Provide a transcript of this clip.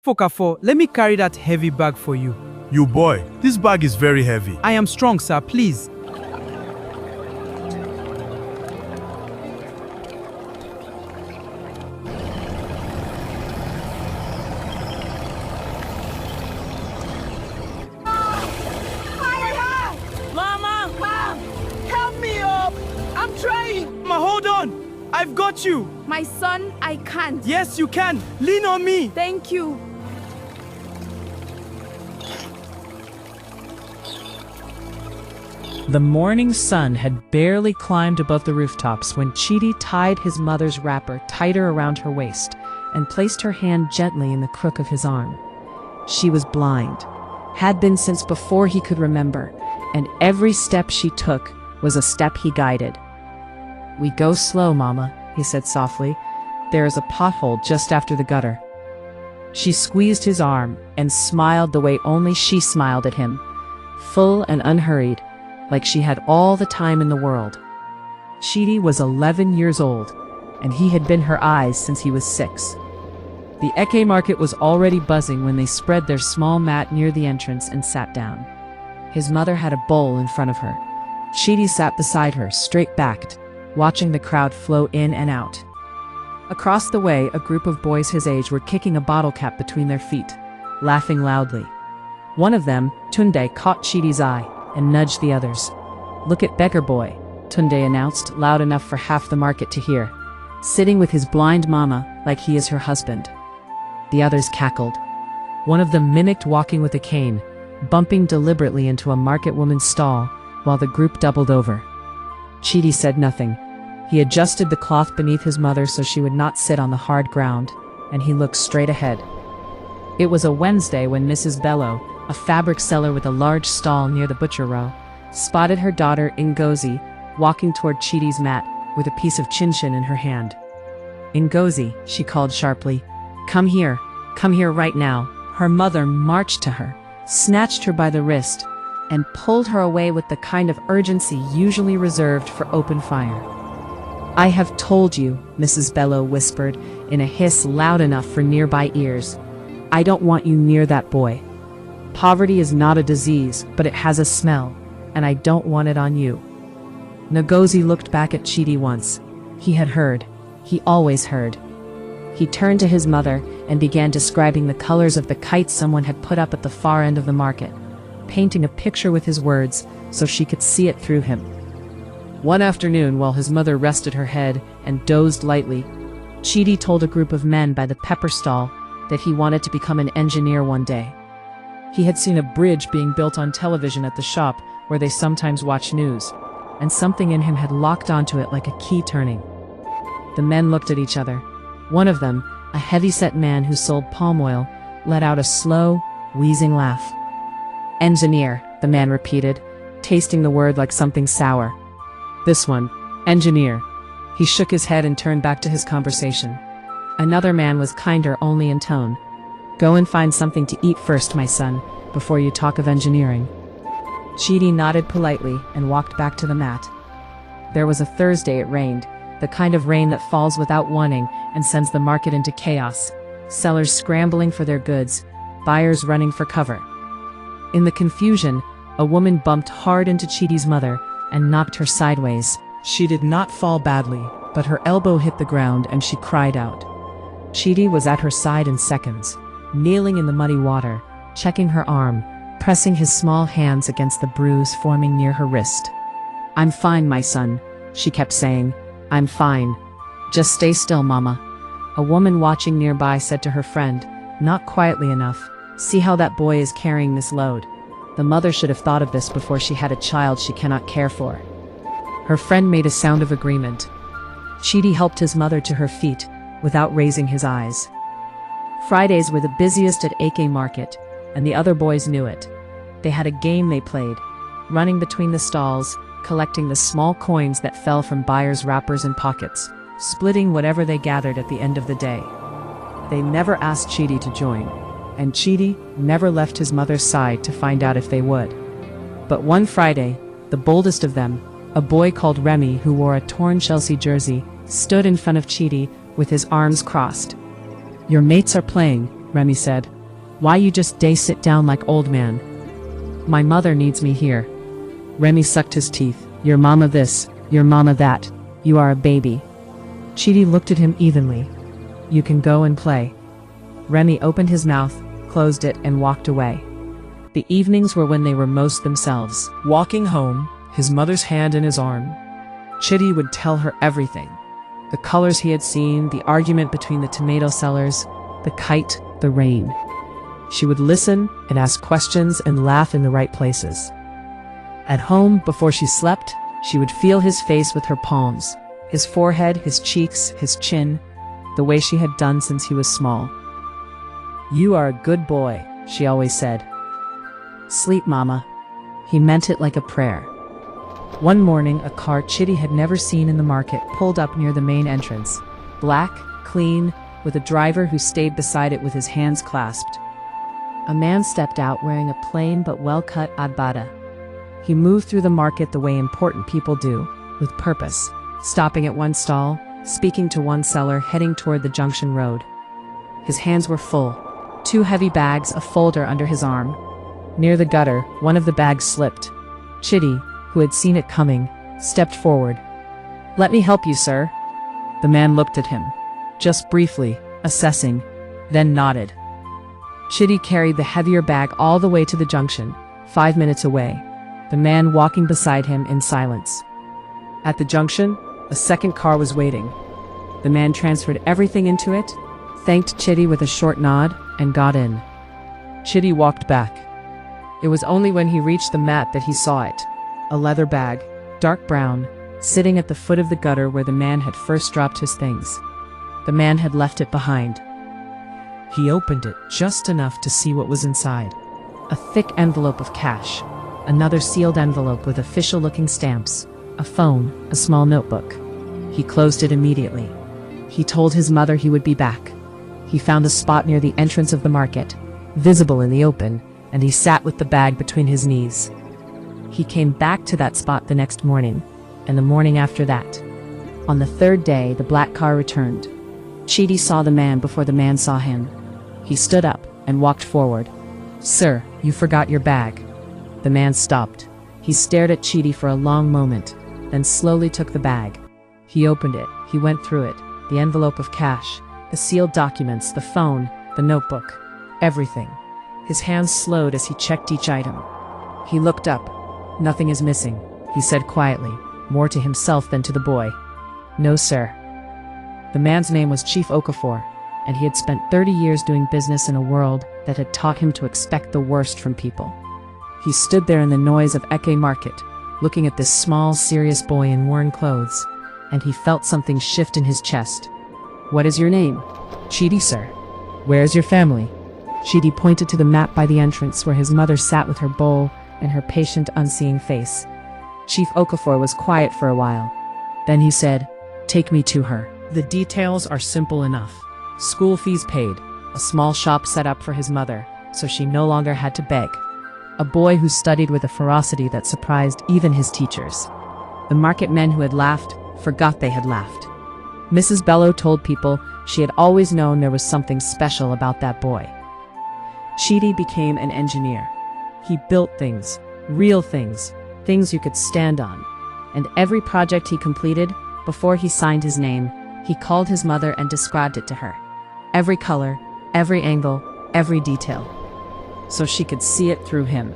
Okafor, let me carry that heavy bag for you. You boy, this bag is very heavy. I am strong, sir, please. Mama! Mom! Help me up! I'm trying! Mama, hold on. I've got you. My son, I can't. Yes, you can. Lean on me. Thank you. The morning sun had barely climbed above the rooftops when Chidi tied his mother's wrapper tighter around her waist and placed her hand gently in the crook of his arm. She was blind, had been since before he could remember, and every step she took was a step he guided. "We go slow, Mama," he said softly. "There is a pothole just after the gutter." She squeezed his arm and smiled the way only she smiled at him, full and unhurried, like she had all the time in the world. Chidi was 11 years old, and he had been her eyes since he was 6. The Eke market was already buzzing when they spread their small mat near the entrance and sat down. His mother had a bowl in front of her. Chidi sat beside her, straight-backed, watching the crowd flow in and out. Across the way, a group of boys his age were kicking a bottle cap between their feet, laughing loudly. One of them, Tunde, caught Chidi's eye and nudged the others. "Look at Beggar Boy," Tunde announced, loud enough for half the market to hear. "Sitting with his blind mama like he is her husband." The others cackled. One of them mimicked walking with a cane, bumping deliberately into a market woman's stall while the group doubled over. Chidi said nothing. He adjusted the cloth beneath his mother so she would not sit on the hard ground, and he looked straight ahead. It was a Wednesday when Mrs. Bello, a fabric seller with a large stall near the butcher row, spotted her daughter Ngozi walking toward Chidi's mat with a piece of chinchin in her hand. "Ngozi," she called sharply, come here right now." Her mother marched to her, snatched her by the wrist, and pulled her away with the kind of urgency usually reserved for open fire. "I have told you," Mrs. Bello whispered in a hiss loud enough for nearby ears. "I don't want you near that boy. Poverty is not a disease, but it has a smell, and I don't want it on you." Ngozi looked back at Chidi once. He had heard. He always heard. He turned to his mother and began describing the colors of the kites someone had put up at the far end of the market, painting a picture with his words so she could see it through him. One afternoon, while his mother rested her head and dozed lightly, Chidi told a group of men by the pepper stall that he wanted to become an engineer one day. He had seen a bridge being built on television at the shop where they sometimes watch news, and something in him had locked onto it like a key turning. The men looked at each other. One of them, a heavy-set man who sold palm oil, let out a slow, wheezing laugh. "Engineer," the man repeated, tasting the word like something sour. "This one, engineer." He shook his head and turned back to his conversation. Another man was kinder only in tone. "Go and find something to eat first, my son, before you talk of engineering." Chidi nodded politely and walked back to the mat. There was a Thursday. It rained, the kind of rain that falls without warning and sends the market into chaos, sellers scrambling for their goods, buyers running for cover. In the confusion, a woman bumped hard into Chidi's mother and knocked her sideways. She did not fall badly, but her elbow hit the ground and she cried out. Chidi was at her side in seconds, kneeling in the muddy water, checking her arm, pressing his small hands against the bruise forming near her wrist. "I'm fine, my son," she kept saying. "I'm fine. Just stay still, Mama." A woman watching nearby said to her friend, not quietly enough, "See how that boy is carrying this load. The mother should have thought of this before she had a child she cannot care for." Her friend made a sound of agreement. Chidi helped his mother to her feet, without raising his eyes. Fridays were the busiest at Eke Market, and the other boys knew it. They had a game they played, running between the stalls, collecting the small coins that fell from buyers' wrappers and pockets, splitting whatever they gathered at the end of the day. They never asked Chidi to join, and Chidi never left his mother's side to find out if they would. But one Friday, the boldest of them, a boy called Remy who wore a torn Chelsea jersey, stood in front of Chidi with his arms crossed. "Your mates are playing," Remy said. Why you just day sit down like old man? My mother needs me here. Remy sucked his teeth. Your mama this, your mama that. You are a baby. Chidi looked at him evenly. You can go and play. Remy opened his mouth, closed it, and walked away. The evenings were when they were most themselves. Walking home, his mother's hand in his arm, Chidi would tell her everything. The colors he had seen, the argument between the tomato sellers, the kite, the rain. She would listen and ask questions and laugh in the right places. At home, before she slept, she would feel his face with her palms, his forehead, his cheeks, his chin, the way she had done since he was small. You are a good boy, she always said. Sleep, mama. He meant it like a prayer. One morning, a car Chidi had never seen in the market pulled up near the main entrance. Black, clean, with a driver who stayed beside it with his hands clasped. A man stepped out wearing a plain but well-cut adbada. He moved through the market the way important people do, with purpose, stopping at one stall, speaking to one seller, heading toward the Junction road. His hands were full, 2 heavy bags, a folder under his arm. Near the gutter, one of the bags slipped. Chidi, who had seen it coming, stepped forward. Let me help you, sir. The man looked at him, just briefly, assessing, then nodded. Chidi carried the heavier bag all the way to the Junction, 5 minutes away, the man walking beside him in silence. At the Junction, a second car was waiting. The man transferred everything into it, thanked Chidi with a short nod, and got in. Chidi walked back. It was only when he reached the mat that he saw it. A leather bag, dark brown, sitting at the foot of the gutter where the man had first dropped his things. The man had left it behind. He opened it just enough to see what was inside. A thick envelope of cash, another sealed envelope with official-looking stamps, a phone, a small notebook. He closed it immediately. He told his mother he would be back. He found a spot near the entrance of the market, visible in the open, and he sat with the bag between his knees. He came back to that spot the next morning, and the morning after that. On the third day, the black car returned. Chidi saw the man before the man saw him. He stood up and walked forward. Sir, you forgot your bag. The man stopped. He stared at Chidi for a long moment, then slowly took the bag. He opened it. He went through it. The envelope of cash, the sealed documents, the phone, the notebook, everything. His hands slowed as he checked each item. He looked up. Nothing is missing, he said quietly, more to himself than to the boy. No, sir. The man's name was Chief Okafor, and he had spent 30 years doing business in a world that had taught him to expect the worst from people. He stood there in the noise of Eke Market, looking at this small, serious boy in worn clothes, and he felt something shift in his chest. What is your name? Chidi, sir. Where's your family? Chidi pointed to the map by the entrance where his mother sat with her bowl and her patient, unseeing face. Chief Okafor was quiet for a while. Then he said, Take me to her. The details are simple enough. School fees paid, a small shop set up for his mother, so she no longer had to beg. A boy who studied with a ferocity that surprised even his teachers. The market men who had laughed forgot they had laughed. Mrs. Bello told people she had always known there was something special about that boy. Chidi became an engineer. He built things, real things, things you could stand on. And every project he completed, before he signed his name, he called his mother and described it to her. Every color, every angle, every detail. So she could see it through him.